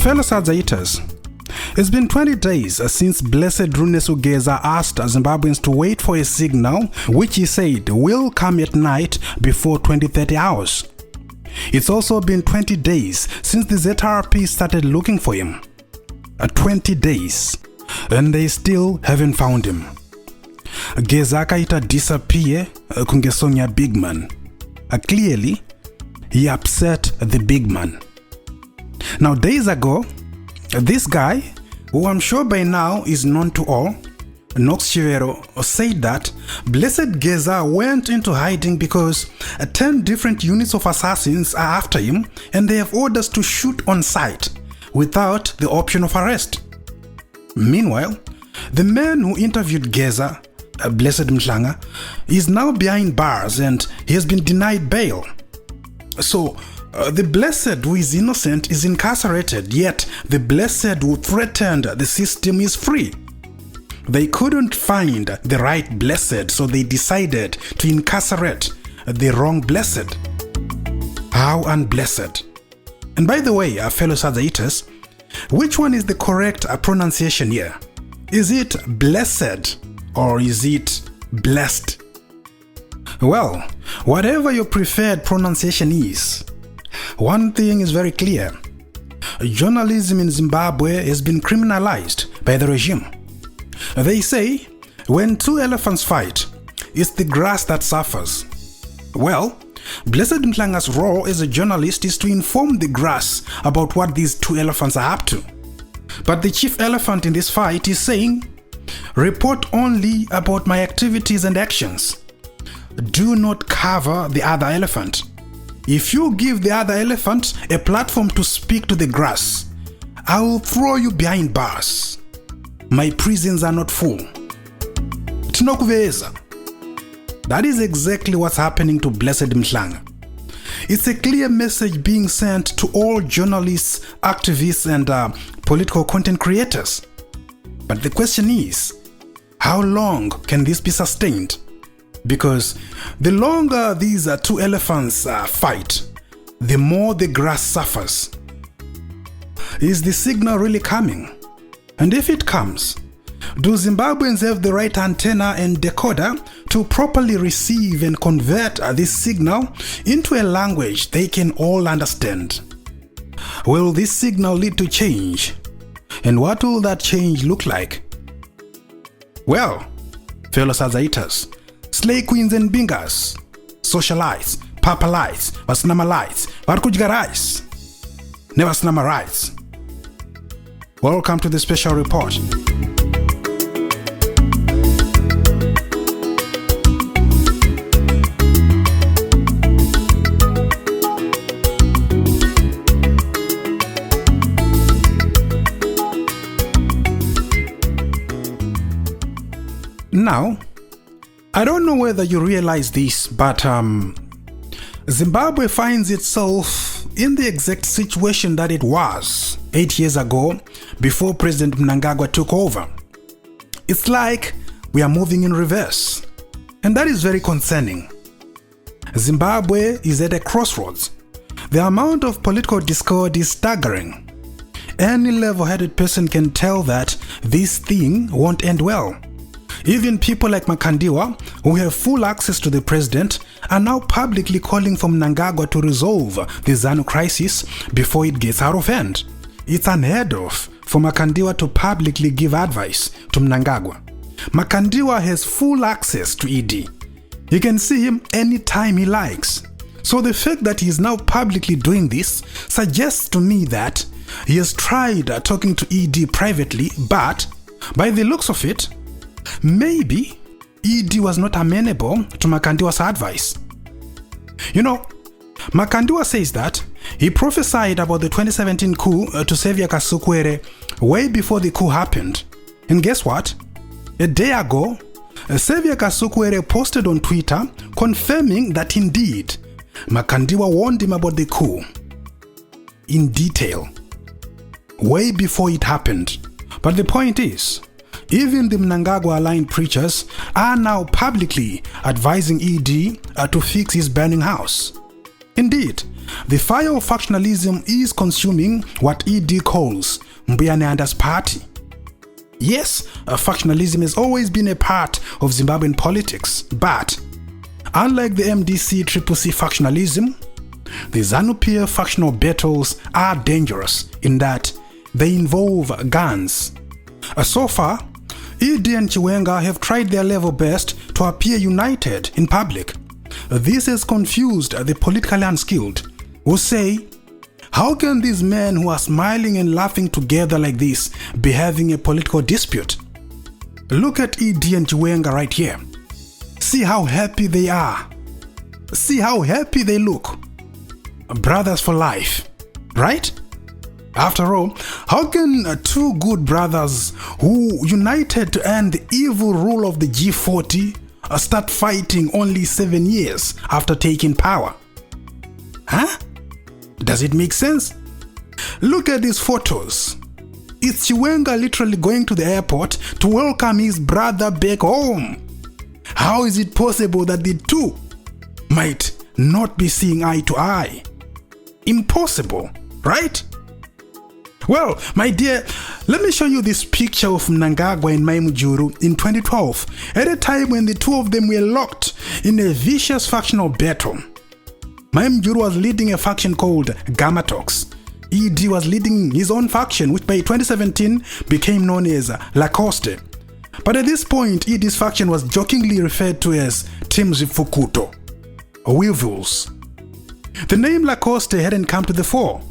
Fellow Sadzaitas, it's been 20 days since Blessed Runa Geza asked Zimbabweans to wait for a signal which he said will come at night before 20-30 hours. It's also been 20 days since the ZRP started looking for him. 20 days, and they still haven't found him. Geza akaita disappear kungesonya big man. Clearly, he upset the big man. Now, days ago, this guy, who I'm sure by now is known to all, Nox Chivero, said that Blessed Geza went into hiding because 10 different units of assassins are after him and they have orders to shoot on sight without the option of arrest. Meanwhile, the man who interviewed Geza, Blessed Mhlanga, is now behind bars and he has been denied bail. So, the Blessed who is innocent is incarcerated, yet the Blessed who threatened the system is free. They couldn't find the right Blessed, so they decided to incarcerate the wrong Blessed. How unblessed. And by the way, fellow Sadzaitas, which one is the correct pronunciation here? Is it blessed or is it blessed? Well, whatever your preferred pronunciation is, one thing is very clear. Journalism in Zimbabwe has been criminalized by the regime. They say, when two elephants fight, it's the grass that suffers. Well, Blessed Mhlanga's role as a journalist is to inform the grass about what these two elephants are up to. But the chief elephant in this fight is saying, report only about my activities and actions. Do not cover the other elephant. If you give the other elephant a platform to speak to the grass, I will throw you behind bars. My prisons are not full. Tinokuveza. That is exactly what's happening to Blessed Mhlanga. It's a clear message being sent to all journalists, activists, and political content creators. But the question is, how long can this be sustained? Because the longer these two elephants fight, the more the grass suffers. Is the signal really coming? And if it comes, do Zimbabweans have the right antenna and decoder to properly receive and convert this signal into a language they can all understand? Will this signal lead to change? And what will that change look like? Well, fellow Sadzaitas, slay queens and bingers, socialites, papalites, vasinamalites, varkujgarais, never snamarites. Welcome to the special report. Now, I don't know whether you realize this, but Zimbabwe finds itself in the exact situation that it was 8 years ago before President Mnangagwa took over. It's like we are moving in reverse, and that is very concerning. Zimbabwe is at a crossroads. The amount of political discord is staggering. Any level-headed person can tell that this thing won't end well. Even people like Makandiwa, who have full access to the president, are now publicly calling for Mnangagwa to resolve the ZANU crisis before it gets out of hand. It's unheard of for Makandiwa to publicly give advice to Mnangagwa. Makandiwa has full access to ED. He can see him anytime he likes. So the fact that he is now publicly doing this suggests to me that he has tried talking to ED privately, but by the looks of it, maybe ED was not amenable to Makandiwa's advice. You know, Makandiwa says that he prophesied about the 2017 coup to Xavier Kasukwere way before the coup happened. And guess what? A day ago, Xavier Kasukwere posted on Twitter confirming that indeed Makandiwa warned him about the coup in detail, way before it happened. But the point is, even the Mnangagwa-aligned preachers are now publicly advising ED to fix his burning house. Indeed, The fire of factionalism is consuming what ED calls Mbuyaneanda's party. Yes, factionalism has always been a part of Zimbabwean politics, but unlike the MDC-CCC factionalism, the ZANU-PF factional battles are dangerous in that they involve guns. So far, ED and Chiwenga have tried their level best to appear united in public. This has confused the politically unskilled, who say, how can these men who are smiling and laughing together like this be having a political dispute? Look at ED and Chiwenga right here. See how happy they are. See how happy they look. Brothers for life, right? After all, how can two good brothers who united to end the evil rule of the G40 start fighting only 7 years after taking power? Huh? Does it make sense? Look at these photos. It's Chiwenga literally going to the airport to welcome his brother back home. How is it possible that the two might not be seeing eye to eye? Impossible, right? Well, my dear, let me show you this picture of Mnangagwa and Maimujuru in 2012, at a time when the two of them were locked in a vicious factional battle. Maimujuru was leading a faction called Gamma Talks. ED was leading his own faction, which by 2017 became known as Lacoste. But at this point, ED's faction was jokingly referred to as Team Zifukuto, or Weevils. The name Lacoste hadn't come to the fore.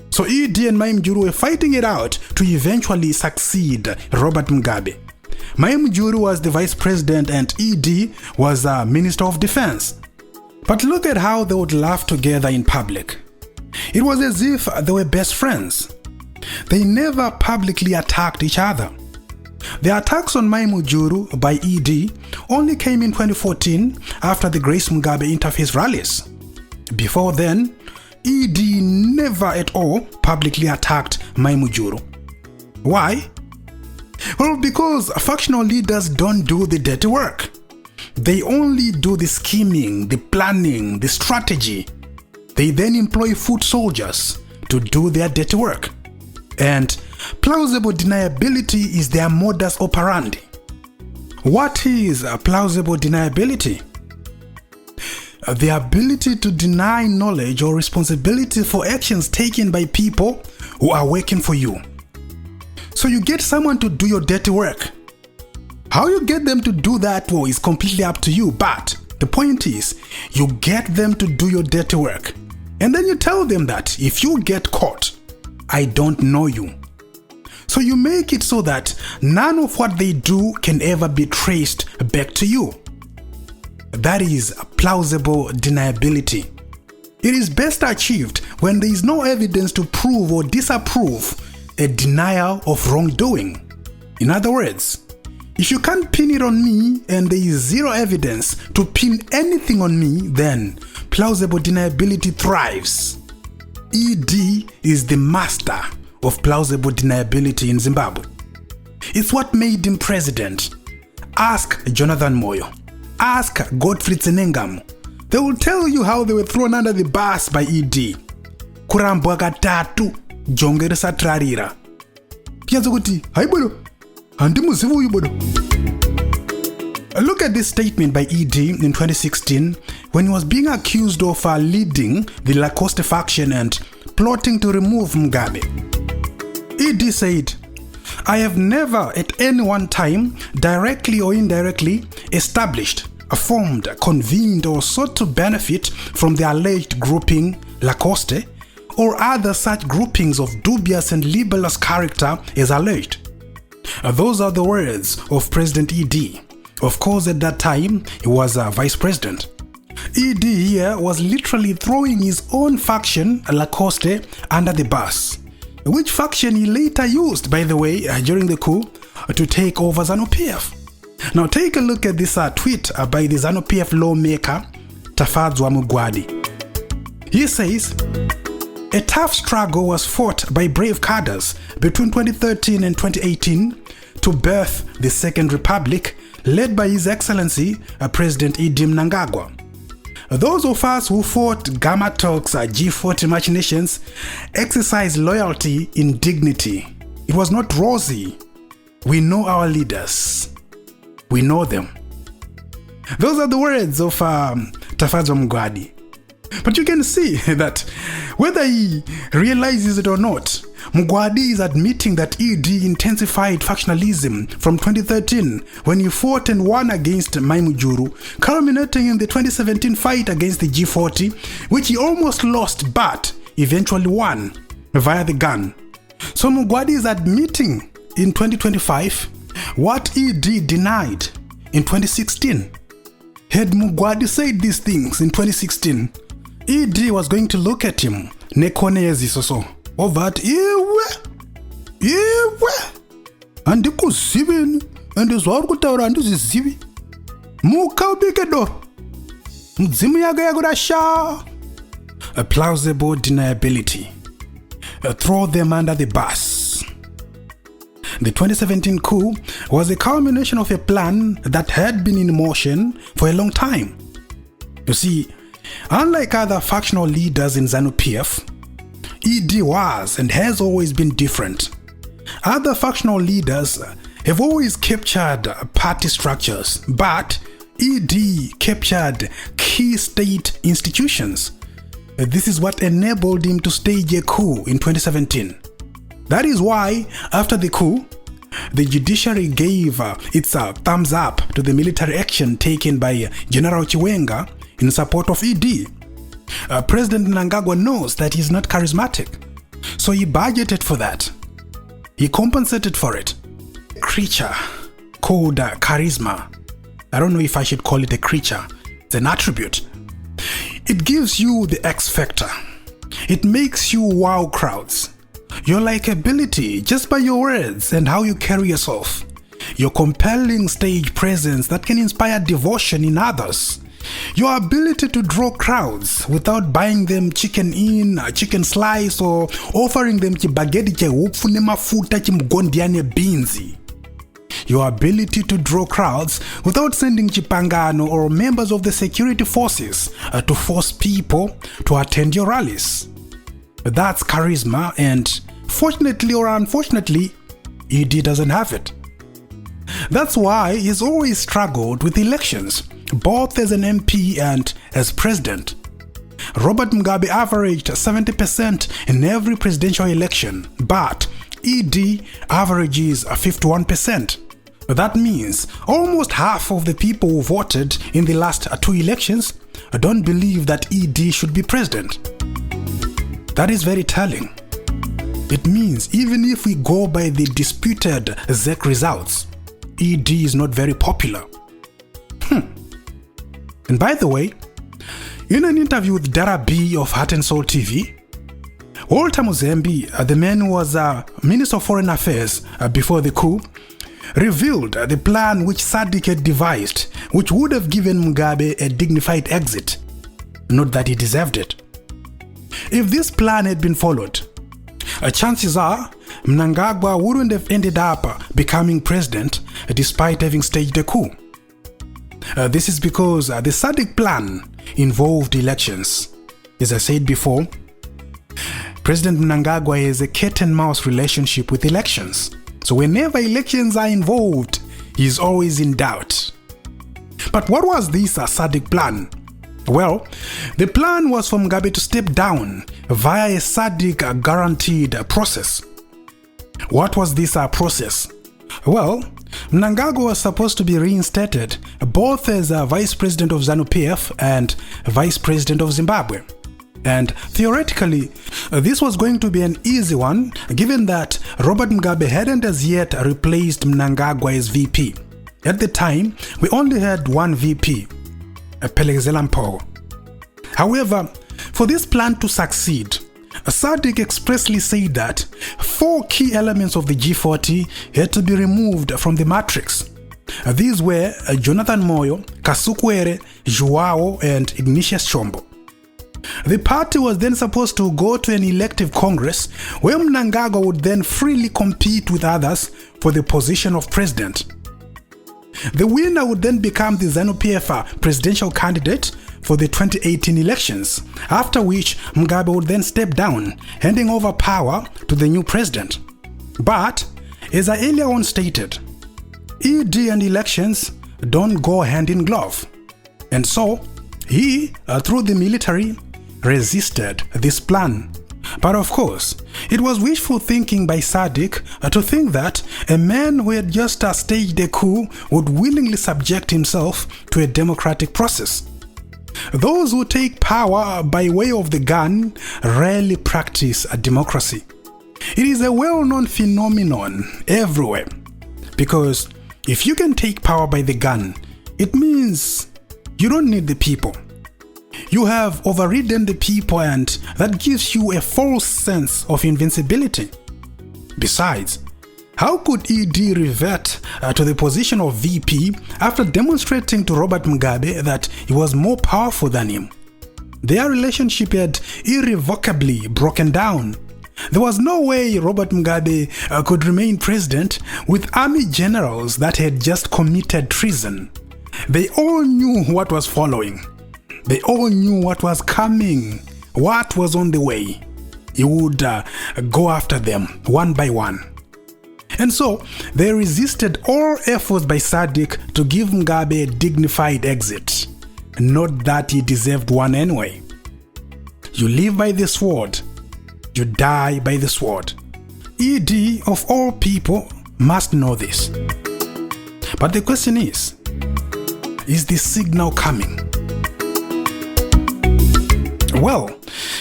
So ED and Maimujuru were fighting it out to eventually succeed Robert Mugabe. Maimujuru was the vice president and ED was Minister of Defense. But look at how they would laugh together in public. It was as if they were best friends. They never publicly attacked each other. The attacks on Maimujuru by ED only came in 2014 after the Grace Mugabe interface rallies. Before then, ED never at all publicly attacked Maimujuru. Why? Well, because factional leaders don't do the dirty work. They only do the scheming, the planning, the strategy. They then employ foot soldiers to do their dirty work. And plausible deniability is their modus operandi. What is plausible deniability? The ability to deny knowledge or responsibility for actions taken by people who are working for you. So you get someone to do your dirty work. How you get them to do that is completely up to you, but the point is, you get them to do your dirty work. And then you tell them that if you get caught, I don't know you. So you make it so that none of what they do can ever be traced back to you. That is plausible deniability. It is best achieved when there is no evidence to prove or disapprove a denial of wrongdoing. In other words, if you can't pin it on me and there is zero evidence to pin anything on me, then plausible deniability thrives. ED is the master of plausible deniability in Zimbabwe. It's what made him president. Ask Jonathan Moyo. Ask Godfrey Tsenengamu. They will tell you how they were thrown under the bus by ED. Kurambwa katatu, jongeresa trarira. Kianza kuti, haibodo, handimuzivu uyibodo. Look at this statement by ED in 2016 when he was being accused of leading the Lacoste faction and plotting to remove Mugabe. ED said, I have never at any one time, directly or indirectly, established, formed, convened or sought to benefit from the alleged grouping Lacoste or other such groupings of dubious and libelous character as alleged. Those are the words of President ED. Of course, at that time, he was vice president. ED here was literally throwing his own faction, Lacoste, under the bus, which faction he later used, by the way, during the coup, to take over ZANU-PF. Now take a look at this tweet by the ZANU-PF lawmaker, Tafadzwa Mugwadi. He says, a tough struggle was fought by brave cadres between 2013 and 2018 to birth the Second Republic, led by His Excellency, President ED Mnangagwa. Those of us who fought Gamma Talks, G40 machinations, exercised loyalty in dignity. It was not rosy. We know our leaders. We know them. Those are the words of Tafadzwa Mngwadi. But you can see that whether he realizes it or not, Mngwadi is admitting that ED intensified factionalism from 2013 when he fought and won against Maimujuru, culminating in the 2017 fight against the G40, which he almost lost but eventually won via the gun. So Mngwadi is admitting in 2025 what ED denied in 2016. Had Mngwadi said these things in 2016, ED was going to look at him, nekonezi soso, over at iwe, andikuziveni, andizwari kutaura andizizivi, muka ubike doro, mdzimu yako yakurasha. A plausible deniability. Throw them under the bus. The 2017 coup was a culmination of a plan that had been in motion for a long time. You see, unlike other factional leaders in ZANU-PF, ED was and has always been different. Other factional leaders have always captured party structures, but ED captured key state institutions. This is what enabled him to stage a coup in 2017. That is why, after the coup, the judiciary gave its thumbs up to the military action taken by General Chiwenga in support of ED. President Mnangagwa knows that he's not charismatic, so he budgeted for that. He compensated for it. A creature called charisma. I don't know if I should call it a creature. It's an attribute. It gives you the X factor. It makes you wow crowds. Your likability just by your words and how you carry yourself. Your compelling stage presence that can inspire devotion in others. Your ability to draw crowds without buying them chicken in, chicken slice, or offering them chibagedi chehupfune mafuta chimgondiane binzi. Your ability to draw crowds without sending chipangano or members of the security forces to force people to attend your rallies. That's charisma, and fortunately or unfortunately, ED doesn't have it. That's why he's always struggled with elections, both as an MP and as president. Robert Mugabe averaged 70% in every presidential election, but ED averages 51%. That means almost half of the people who voted in the last two elections don't believe that ED should be president. That is very telling. It means even if we go by the disputed ZEC results, ED is not very popular. And by the way, in an interview with Dara B of Heart and Soul TV, Walter Muzembe, the man who was Minister of Foreign Affairs before the coup, revealed the plan which SADC had devised, which would have given Mugabe a dignified exit. Not that he deserved it. If this plan had been followed, chances are Mnangagwa wouldn't have ended up becoming president despite having staged a coup. This is because the SADC plan involved elections. As I said before, President Mnangagwa has a cat and mouse relationship with elections. So whenever elections are involved, he is always in doubt. But what was this SADC plan? Well, the plan was for Mugabe to step down via a SADC guaranteed process. What was this process? Well, Mnangagwa was supposed to be reinstated both as Vice President of ZANU-PF and Vice President of Zimbabwe. And theoretically, this was going to be an easy one, given that Robert Mugabe hadn't as yet replaced Mnangagwa as VP. At the time, we only had one VP, Pelezela Mpogo. However, for this plan to succeed, SADC expressly said that 4 key elements of the G40 had to be removed from the matrix. These were Jonathan Moyo, Kasukwere, Joao, and Ignatius Chombo. The party was then supposed to go to an elective congress where Mnangagwa would then freely compete with others for the position of president. The winner would then become the ZANU-PF presidential candidate, for the 2018 elections, after which Mugabe would then step down, handing over power to the new president. But, as I earlier on stated, ED and elections don't go hand in glove. And so, he, through the military, resisted this plan. But of course, it was wishful thinking by SADC to think that a man who had just staged a coup would willingly subject himself to a democratic process. Those who take power by way of the gun rarely practice a democracy. It is a well-known phenomenon everywhere, because if you can take power by the gun, it means you don't need the people. You have overridden the people, and that gives you a false sense of invincibility. Besides, how could ED revert to the position of VP after demonstrating to Robert Mugabe that he was more powerful than him? Their relationship had irrevocably broken down. There was no way Robert Mugabe could remain president with army generals that had just committed treason. They all knew what was following. They all knew what was coming, what was on the way. He would go after them one by one. And so, they resisted all efforts by SADC to give Mugabe a dignified exit. Not that he deserved one anyway. You live by the sword, you die by the sword. ED, of all people, must know this. But the question is the signal coming? Well,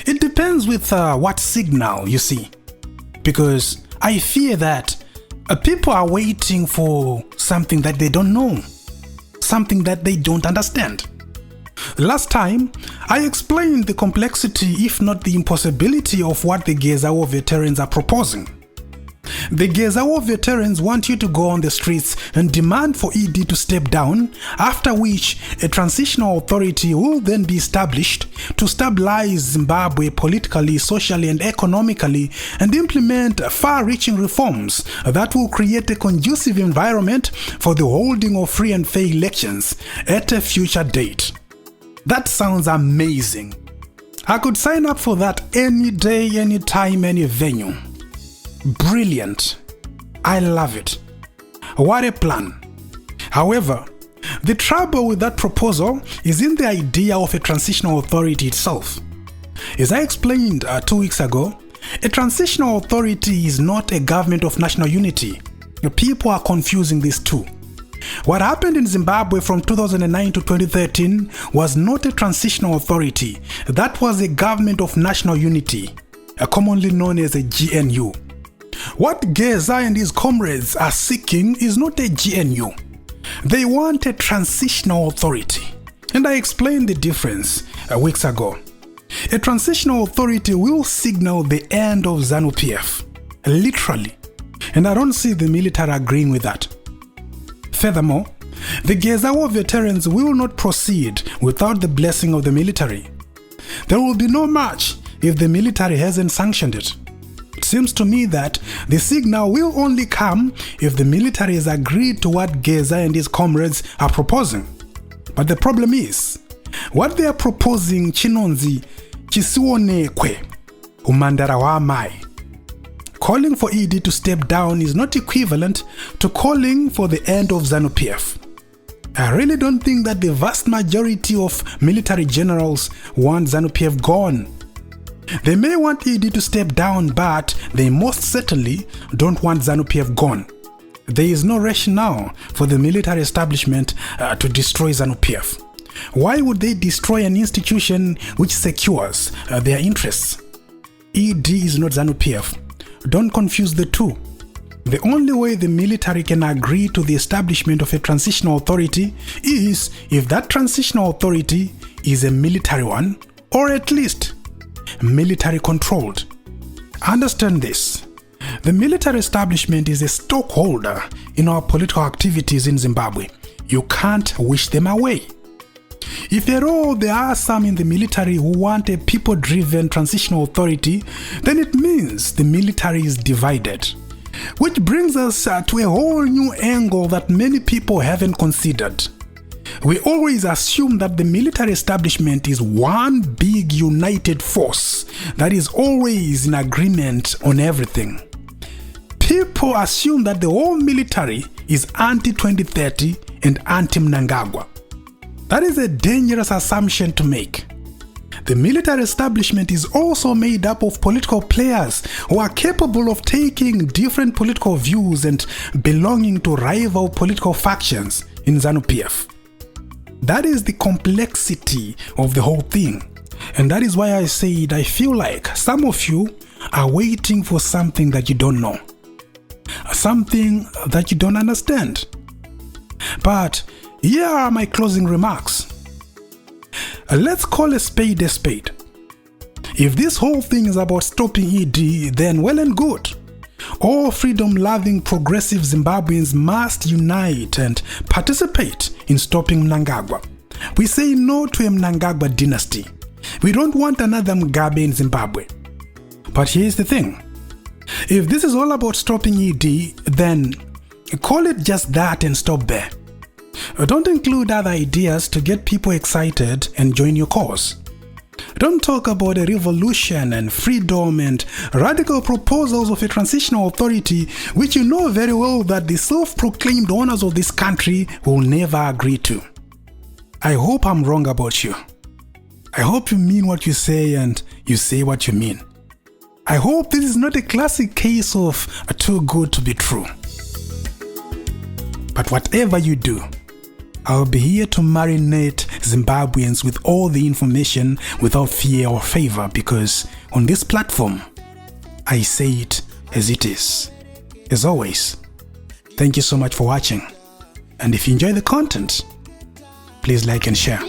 it depends with what signal, you see. Because I fear that people are waiting for something that they don't know, something that they don't understand. Last time, I explained the complexity, if not the impossibility, of what the Geza War veterans are proposing. The Geza War veterans want you to go on the streets and demand for ED to step down, after which a transitional authority will then be established to stabilize Zimbabwe politically, socially, and economically, and implement far-reaching reforms that will create a conducive environment for the holding of free and fair elections at a future date. That sounds amazing. I could sign up for that any day, any time, any venue. Brilliant. I love it. What a plan. However, the trouble with that proposal is in the idea of a transitional authority itself. As I explained 2 weeks ago, a transitional authority is not a government of national unity. People are confusing these two. What happened in Zimbabwe from 2009 to 2013 was not a transitional authority. That was a government of national unity, commonly known as a GNU. What Geza and his comrades are seeking is not a GNU. They want a transitional authority. And I explained the difference weeks ago. A transitional authority will signal the end of ZANU-PF, literally. And I don't see the military agreeing with that. Furthermore, the Geza War veterans will not proceed without the blessing of the military. There will be no march if the military hasn't sanctioned it. It seems to me that the signal will only come if the military has agreed to what Geza and his comrades are proposing. But the problem is, what they are proposing chinonzi chisiwonekwe umandara wa amai. Calling for ED to step down is not equivalent to calling for the end of ZANU-PF. I really don't think that the vast majority of military generals want ZANU-PF gone. They may want ED to step down, but they most certainly don't want ZANU-PF gone. There is no rationale for the military establishment to destroy ZANU-PF. Why would they destroy an institution which secures their interests? ED is not ZANU-PF. Don't confuse the two. The only way the military can agree to the establishment of a transitional authority is if that transitional authority is a military one, or at least military controlled. Understand this. The military establishment is a stockholder in our political activities in Zimbabwe. You can't wish them away. If at all there are some in the military who want a people-driven transitional authority, then it means the military is divided. Which brings us to a whole new angle that many people haven't considered. We always assume that the military establishment is one big united force that is always in agreement on everything. People assume that the whole military is anti-2030 and anti-Mnangagwa. That is a dangerous assumption to make. The military establishment is also made up of political players who are capable of taking different political views and belonging to rival political factions in ZANU-PF. That is the complexity of the whole thing. And that is why I said I feel like some of you are waiting for something that you don't know. Something that you don't understand. But here are my closing remarks. Let's call a spade a spade. If this whole thing is about stopping ED, then well and good. All freedom-loving progressive Zimbabweans must unite and participate in stopping Mnangagwa. We say no to a Mnangagwa dynasty. We don't want another Mugabe in Zimbabwe. But here's the thing. If this is all about stopping ED, then call it just that and stop there. Don't include other ideas to get people excited and join your cause. Don't talk about a revolution and freedom and radical proposals of a transitional authority which you know very well that the self-proclaimed owners of this country will never agree to. I hope I'm wrong about you. I hope you mean what you say and you say what you mean. I hope this is not a classic case of too good to be true. But whatever you do, I'll be here to marinate Zimbabweans with all the information without fear or favor, because on this platform, I say it as it is. As always, thank you so much for watching. And if you enjoy the content, please like and share.